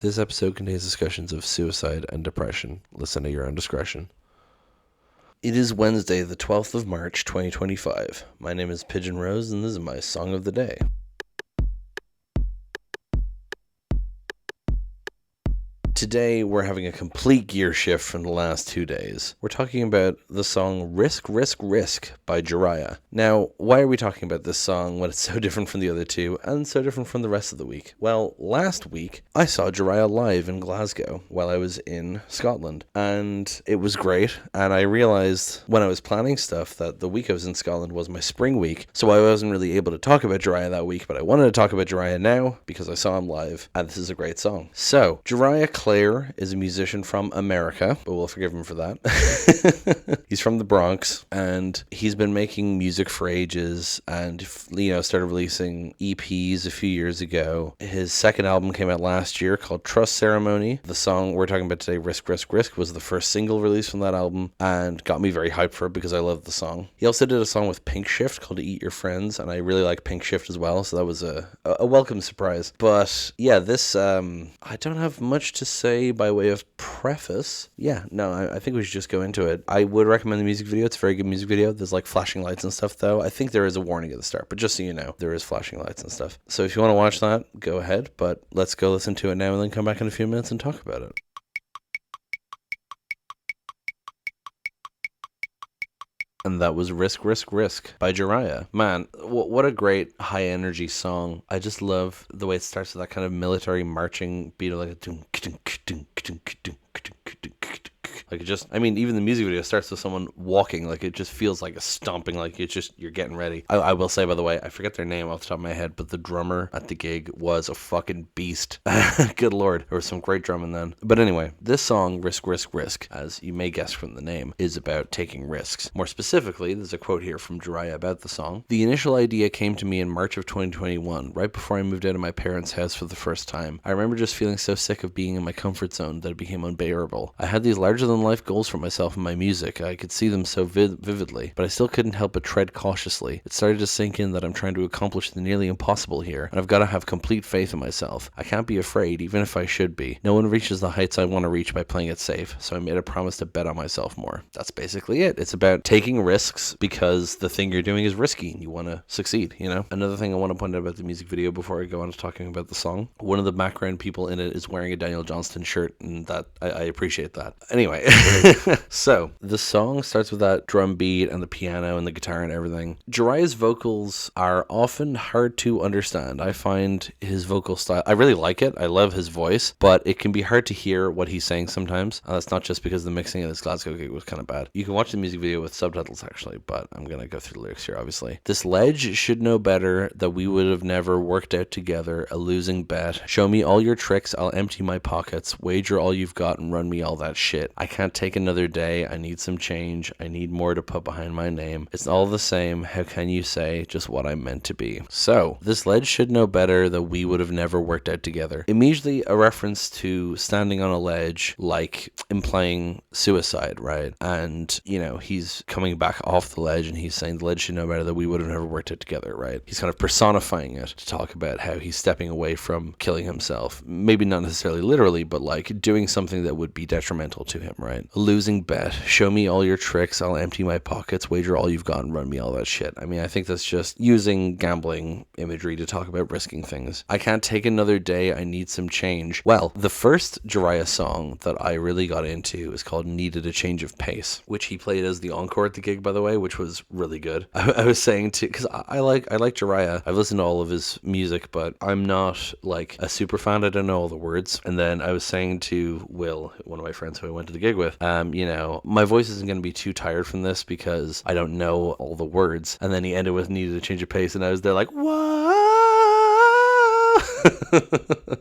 This episode contains discussions of suicide and depression. Listen at your own discretion. It is Wednesday, the 12th of March, 2025. My name is Pigeon Rose, and this is my song of the day. Today, we're having a complete gear shift from the last 2 days. We're talking about the song Risk, Risk, Risk by Jhariah. Now, why are we talking about this song when it's so different from the other two and so different from the rest of the week? Well, last week, I saw Jhariah live in Glasgow while I was in Scotland, and it was great, and I realized when I was planning stuff that the week I was in Scotland was my spring week, so I wasn't really able to talk about Jhariah that week, but I wanted to talk about Jhariah now because I saw him live, and this is a great song. So, Jhariah Clare is a musician from America, but we'll forgive him for that. He's from the Bronx, and he's been making music for ages, and started releasing EPs a few years ago. His second album came out last year called Trust Ceremony. The song we're talking about today, Risk, Risk, Risk, was the first single released from that album, and got me very hyped for it because I love the song. He also did a song with Pink Shift called Eat Your Friends, and I really like Pink Shift as well, so that was a welcome surprise. But yeah, this I don't have much to say by way of preface. I think we should just go into it. I would recommend the music video. It's a very good music video. There's like flashing lights and stuff though. I think there is a warning at the start, but just so you know, there is flashing lights and stuff. So if you want to watch that, go ahead, but let's go listen to it now and then come back in a few minutes and talk about it. And that was Risk, Risk, Risk by Jhariah. Man, what a great high energy song. I just love the way it starts with that kind of military marching beat of like a doom, like it just, even the music video starts with someone walking, like it just feels like a stomping, like you're getting ready. I will say, by the way, I forget their name off the top of my head, but the drummer at the gig was a fucking beast. Good lord, there was some great drumming then. But anyway, this song, Risk, Risk, Risk, as you may guess from the name, is about taking risks. More specifically, there's a quote here from Jhariah about the song. The initial idea came to me in March of 2021, right before I moved out of my parents' house for the first time. I remember just feeling so sick of being in my comfort zone that it became unbearable. I had these larger-than-life goals for myself in my music. I could see them so vividly, but I still couldn't help but tread cautiously. It started to sink in that I'm trying to accomplish the nearly impossible here, and I've got to have complete faith in myself. I can't be afraid, even if I should be. No one reaches the heights I want to reach by playing it safe, so I made a promise to bet on myself more. That's basically it. It's about taking risks because the thing you're doing is risky and you want to succeed, you know? Another thing I want to point out about the music video before I go on to talking about the song, one of the background people in it is wearing a Daniel Johnston shirt, and that I appreciate that. Anyway, so the song starts with that drum beat and the piano and the guitar and everything. Jhariah's vocals are often hard to understand. I find his vocal style, I really like it. I love his voice, but it can be hard to hear what he's saying sometimes. That's not just because the mixing of this Glasgow gig was kind of bad. You can watch the music video with subtitles actually, but I'm going to go through the lyrics here obviously. This ledge should know better that we would have never worked out together, a losing bet. Show me all your tricks, I'll empty my pockets, wager all you've got and run me all that shit. I can't take another day, I need some change, I need more to put behind my name. It's all the same, how can you say just what I'm meant to be? So, this ledge should know better that we would have never worked out together. Immediately a reference to standing on a ledge, like implying suicide, right? And, he's coming back off the ledge and he's saying the ledge should know better that we would have never worked out together, right? He's kind of personifying it to talk about how he's stepping away from killing himself. Maybe not necessarily literally, but like doing something that would be detrimental to him, right? A losing bet. Show me all your tricks, I'll empty my pockets, wager all you've got and run me all that shit. I think that's just using gambling imagery to talk about risking things. I can't take another day, I need some change. Well, the first Jhariah song that I really got into is called Needed a Change of Pace, which he played as the encore at the gig, by the way, which was really good. I was saying too, because I like Jhariah. I've listened to all of his music, but I'm not like a super fan. I don't know all the words. And then I was saying to Will, one of my friends who I went to the gig with, my voice isn't going to be too tired from this because I don't know all the words. And then he ended with Needed a Change of Pace, and I was there like, what?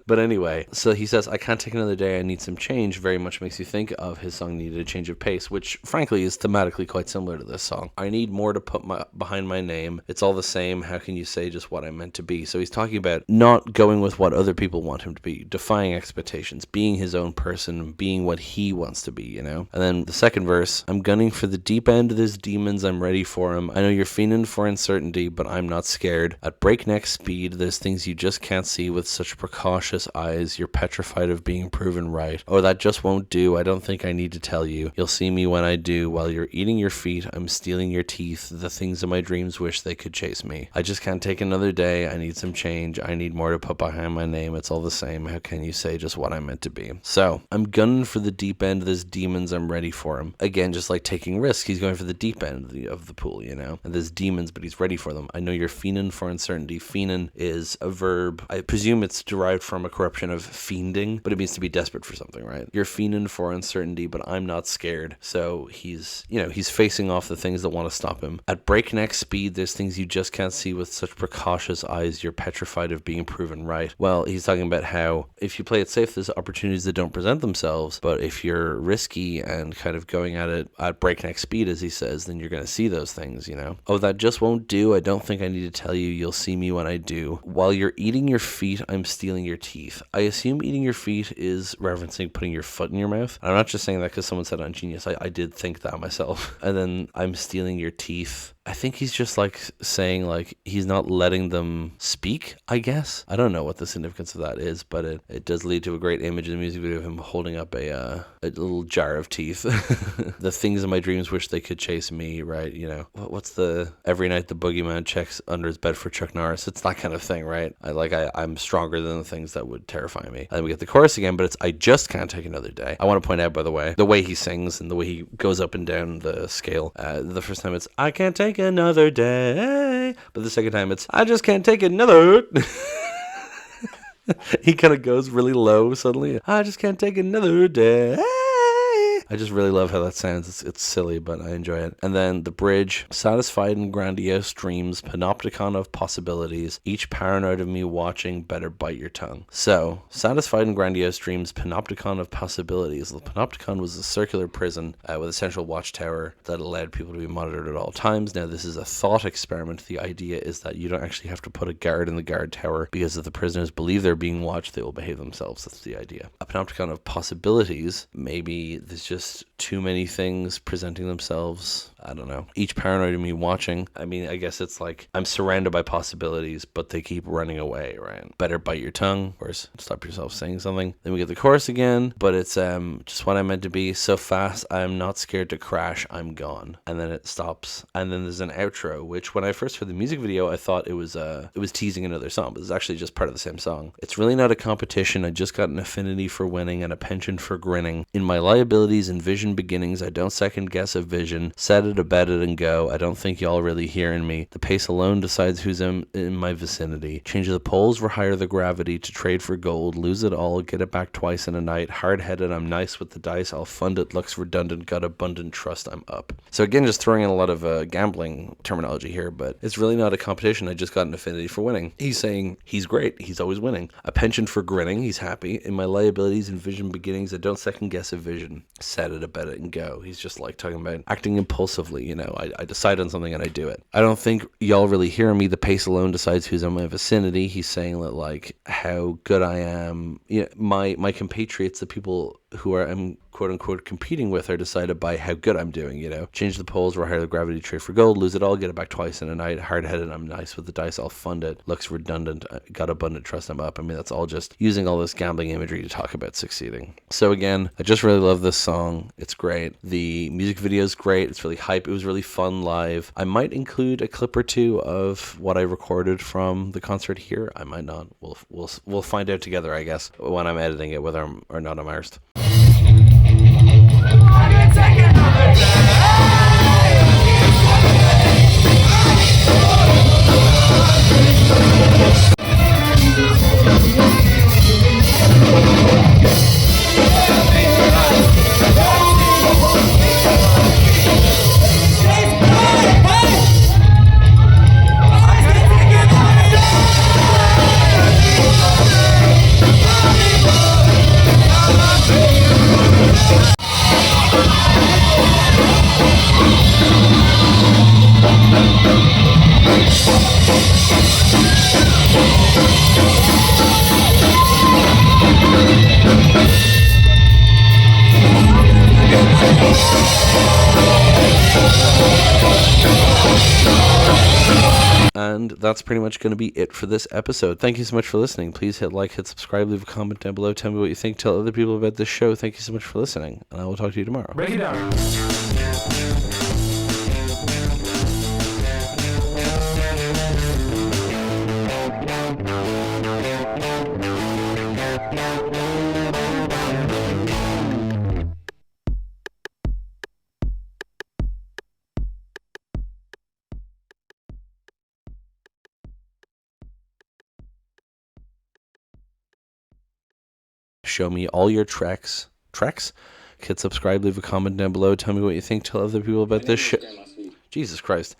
But anyway, so he says, I can't take another day, I need some change, very much makes you think of his song Needed a Change of Pace, which frankly is thematically quite similar to this song. I need more to put behind my name. It's all the same. How can you say just what I'm meant to be? So he's talking about not going with what other people want him to be, defying expectations, being his own person, being what he wants to be, And then the second verse, I'm gunning for the deep end, there's demons, I'm ready for them. I know you're fiending for uncertainty, but I'm not scared. At breakneck speed, there's things you just can't see see with such precautious eyes. You're petrified of being proven right. Oh, that just won't do. I don't think I need to tell you. You'll see me when I do. While you're eating your feet, I'm stealing your teeth. The things in my dreams wish they could chase me. I just can't take another day. I need some change. I need more to put behind my name. It's all the same. How can you say just what I'm meant to be? So I'm gunning for the deep end. There's demons. I'm ready for him. Again, just like taking risks. He's going for the deep end of the pool, you know? And there's demons, but he's ready for them. I know you're fiending for uncertainty. Fiending is a verb. I presume it's derived from a corruption of fiending, but it means to be desperate for something, right? You're fiending for uncertainty, but I'm not scared. So he's facing off the things that want to stop him. At breakneck speed, there's things you just can't see with such precautious eyes. You're petrified of being proven right. Well, he's talking about how if you play it safe, there's opportunities that don't present themselves, but if you're risky and kind of going at it at breakneck speed, as he says, then you're going to see those things, you know? Oh, that just won't do. I don't think I need to tell you. You'll see me when I do. While you're eating your feet, I'm stealing your teeth. I assume eating your feet is referencing putting your foot in your mouth. I'm not just saying that because someone said on Genius. I did think that myself. And then I'm stealing your teeth. I think he's just like saying like he's not letting them speak, I guess. I don't know what the significance of that is, but it does lead to a great image in the music video of him holding up a little jar of teeth. The things in my dreams wish they could chase me, right? You know, what's the every night the boogeyman checks under his bed for Chuck Norris? It's that kind of thing, right? I'm stronger than the things that would terrify me. And then we get the chorus again, but it's I just can't take another day. I want to point out, by the way he sings and the way he goes up and down the scale. The first time it's I can't take another day, but the second time it's I just can't take another. He kind of goes really low suddenly. I just can't take another day. I just really love how that sounds. It's silly, but I enjoy it. And then the bridge, satisfied in grandiose dreams, panopticon of possibilities, each paranoid of me watching, better bite your tongue. So, satisfied in grandiose dreams, panopticon of possibilities. The panopticon was a circular prison with a central watchtower that allowed people to be monitored at all times. Now, this is a thought experiment. The idea is that you don't actually have to put a guard in the guard tower because if the prisoners believe they're being watched, they will behave themselves. That's the idea. A panopticon of possibilities, maybe there's just too many things presenting themselves. I don't know. Each paranoid of me watching. I mean, I guess it's like I'm surrounded by possibilities, but they keep running away, right? Better bite your tongue. Of course, stop yourself saying something. Then we get the chorus again, but it's just what I meant to be. So fast, I'm not scared to crash. I'm gone. And then it stops. And then there's an outro, which when I first heard the music video, I thought it was teasing another song, but it's actually just part of the same song. It's really not a competition. I just got an affinity for winning and a penchant for grinning. In my liabilities and vision beginnings, I don't second guess a vision. Set it, abet it, and go. I don't think y'all really hearing me. The pace alone decides who's in my vicinity. Change the poles, higher the gravity to trade for gold. Lose it all, get it back twice in a night. Hard-headed, I'm nice with the dice. I'll fund it. Looks redundant, got abundant trust. I'm up. So again, just throwing in a lot of gambling terminology here, but it's really not a competition. I just got an affinity for winning. He's saying he's great. He's always winning. A penchant for grinning. He's happy. In my liabilities and vision beginnings, I don't second guess a vision. Set it, abet it, and go. He's just like talking about acting impulsively. You know, I decide on something and I do it. I don't think y'all really hear me. The pace alone decides who's in my vicinity. He's saying that like how good I am. You know, my compatriots, the people who I'm quote unquote competing with, are decided by how good I'm doing, you know. Change the poles, higher the gravity, trade for gold, lose it all, get it back twice in a night. Hard-headed, I'm nice with the dice, I'll fund it. Looks redundant, got abundant trust, I'm up. I mean, that's all just using all this gambling imagery to talk about succeeding. So again, I just really love this song. It's great. The music video is great. It's really hype. It was really fun live. I might include a clip or two of what I recorded from the concert here. I might not. We'll find out together, I guess, when I'm editing it, whether I'm or not I'm arsed. I can take another day. And that's pretty much going to be it for this episode. Thank you so much for listening. Please hit like, hit subscribe, leave a comment down below. Tell me what you think. Tell other people about this show. Thank you so much for listening. And I will talk to you tomorrow. Break it down. Show me all your tracks. Hit subscribe, leave a comment down below. Tell me what you think. Tell other people about this show. Jesus Christ.